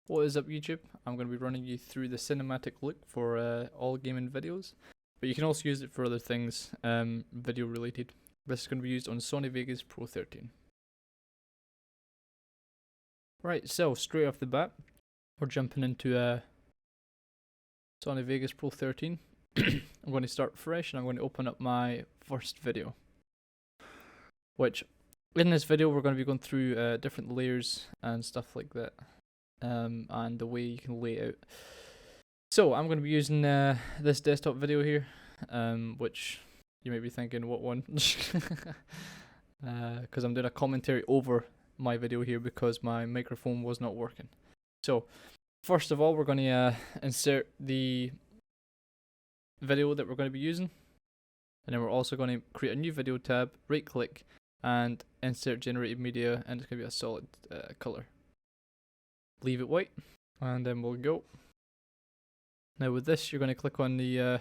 What is up YouTube? I'm going to be running you through the cinematic look for all gaming videos, but you can also use it for other things video related. This is going to be used on Sony Vegas Pro 13. Right, so straight off the bat, we're jumping into Sony Vegas Pro 13. I'm going to start fresh and I'm going to open up my first video, which in this video we're going to be going through different layers and stuff like that. And the way you can lay it out. So I'm going to be using this desktop video here, which you may be thinking, what one? Because I'm doing a commentary over my video here because my microphone was not working. So first of all, we're going to insert the video that we're going to be using, and then we're also going to create a new video tab, right click, and insert generated media, and it's going to be a solid color. Leave it white, and then we'll go. Now with this, you're going to click on the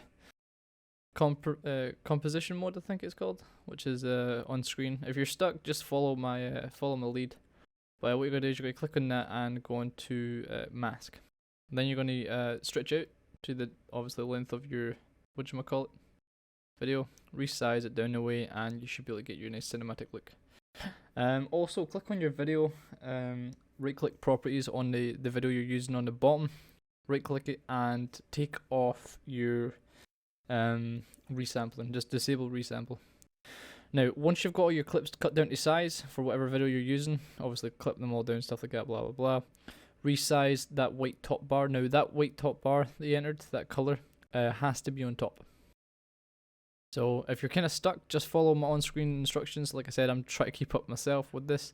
composition mode, I think it's called, which is on screen. If you're stuck, just follow my lead. But what you're going to do is you're going to click on that and go into mask. And then you're going to stretch out to the obviously length of your video. Resize it down the way, and you should be able to get your nice cinematic look. Also, click on your video. Right click properties on the video you're using on the bottom, right click it and take off your resampling, just disable resample. Now once you've got all your clips cut down to size for whatever video you're using, obviously clip them all down, stuff like that, blah blah blah, resize that white top bar. Now that white top bar that you entered, that color, has to be on top. So if you're kind of stuck, just follow my on-screen instructions. Like I said, I'm trying to keep up myself with this.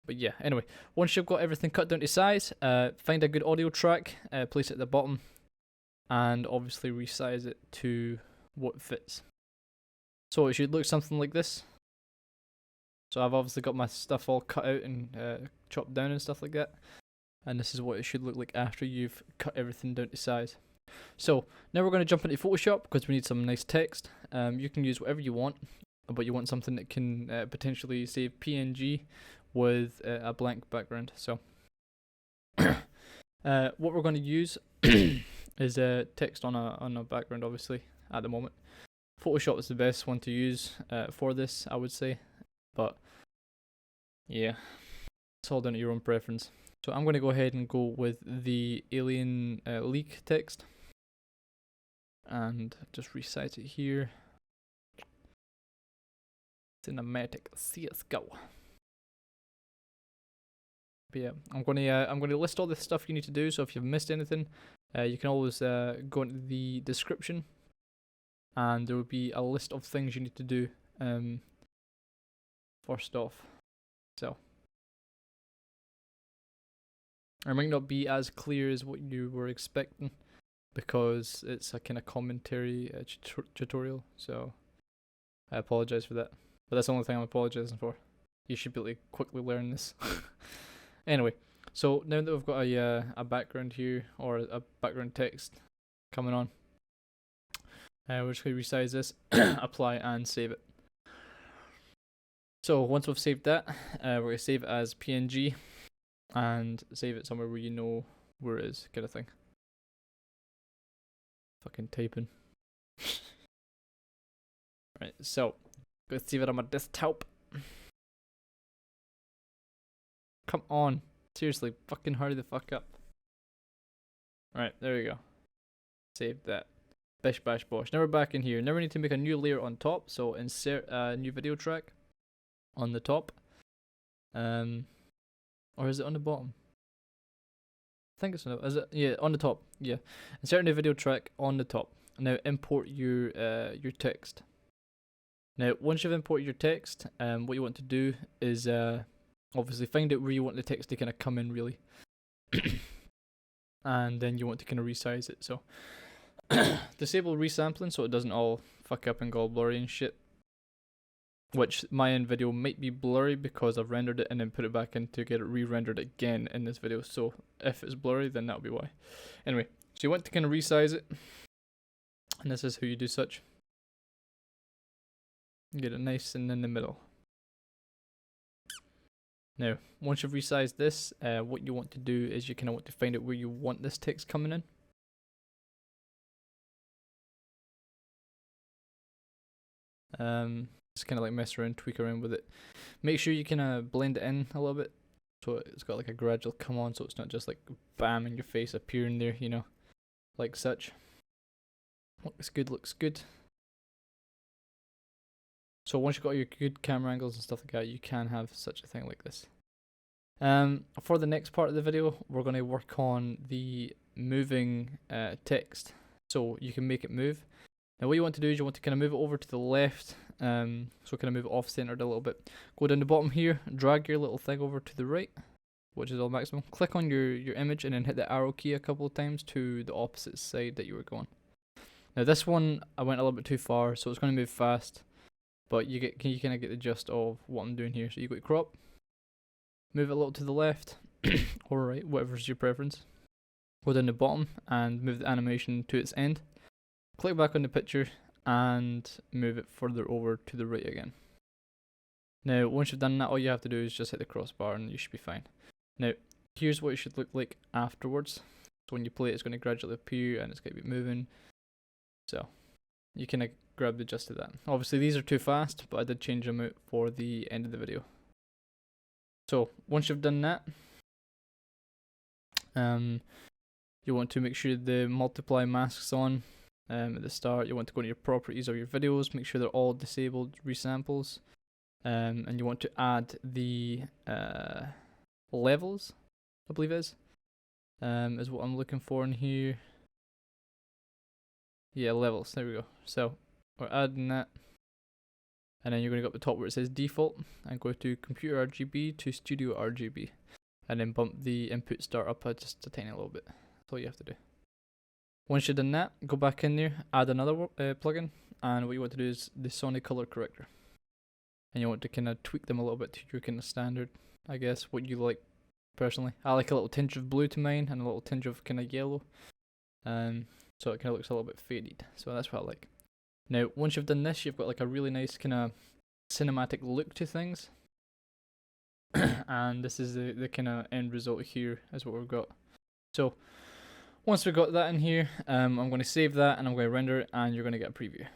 But yeah, anyway, once you've got everything cut down to size, find a good audio track, place it at the bottom, and obviously resize it to what fits. So it should look something like this. So I've obviously got my stuff all cut out and chopped down and stuff like that. And this is what it should look like after you've cut everything down to size. So now we're going to jump into Photoshop because we need some nice text. You can use whatever you want, but you want something that can potentially save PNG with a blank background. So what we're going to use is text on a background, obviously, at the moment. Photoshop is the best one to use for this, I would say, but yeah, it's all down to your own preference. So I'm going to go ahead and go with the alien leak text and just resize it here. Cinematic CSGO. But yeah, I'm gonna list all the stuff you need to do. So if you've missed anything, you can always go into the description, and there will be a list of things you need to do. First off, so it might not be as clear as what you were expecting because it's a kind of commentary tutorial. So I apologize for that, but that's the only thing I'm apologizing for. You should be able to quickly learn this. Anyway, so now that we've got a background here, or a background text coming on, we're just going to resize this, apply and save it. So once we've saved that, we're going to save it as PNG and save it somewhere where you know where it is, kind of thing. Fucking typing. Right, so go save it on my desktop. Come on. Seriously, fucking hurry the fuck up. Alright, there we go. Save that. Bish bash bosh. Now we're back in here. Now we need to make a new layer on top. So insert a new video track on the top. Or is it on the bottom? I think it's on the, is it? Yeah, on the top. Yeah. Insert a new video track on the top. Now import your text. Now once you've imported your text, what you want to do is obviously find out where you want the text to kind of come in, really. And then you want to kind of resize it. So disable resampling so it doesn't all fuck up and go all blurry and shit. Which my end video might be blurry because I've rendered it and then put it back in to get it re-rendered again in this video. So if it's blurry, then that'll be why. Anyway, so you want to kind of resize it. And this is how you do such. Get it nice and in the middle. Now, once you've resized this, what you want to do is you kind of want to find out where you want this text coming in. Just kind of like mess around, tweak around with it. Make sure you kind of blend it in a little bit, so it's got like a gradual come on, so it's not just like bam in your face appearing there, you know, like such. Looks good, looks good. So once you've got your good camera angles and stuff like that, you can have such a thing like this. For the next part of the video, we're going to work on the moving text, so you can make it move. Now what you want to do is you want to kind of move it over to the left, so kind of move it off centered a little bit. Go down the bottom here, drag your little thing over to the right, which is all maximum. Click on your image and then hit the arrow key a couple of times to the opposite side that you were going. Now this one, I went a little bit too far, so it's going to move fast. But you kind of get the gist of what I'm doing here. So you go to crop, move it a little to the left or right, whatever's your preference. Go down the bottom and move the animation to its end. Click back on the picture and move it further over to the right again. Now, once you've done that, all you have to do is just hit the crossbar and you should be fine. Now, here's what it should look like afterwards. So when you play it, it's going to gradually appear and it's going to be moving. So you can grab the gist of that. Obviously these are too fast, but I did change them out for the end of the video. So once you've done that, you want to make sure the multiply mask's on at the start. You want to go to your properties of your videos, make sure they're all disabled resamples, and you want to add the levels, I believe it is what I'm looking for in here. Yeah, levels, there we go. So we're adding that, and then you're going to go up the top where it says default and go to computer RGB to studio RGB, and then bump the input start up just a tiny little bit. That's all you have to do. Once you've done that, go back in there, add another plugin, and what you want to do is the Sony color corrector, and you want to kind of tweak them a little bit to your kind of standard, I guess, what you like personally. I like a little tinge of blue to mine and a little tinge of kind of yellow, so it kind of looks a little bit faded. So that's what I like. Now, once you've done this, you've got like a really nice kind of cinematic look to things. And this is the kind of end result here is what we've got. So once we've got that in here, I'm going to save that and I'm going to render it and you're going to get a preview.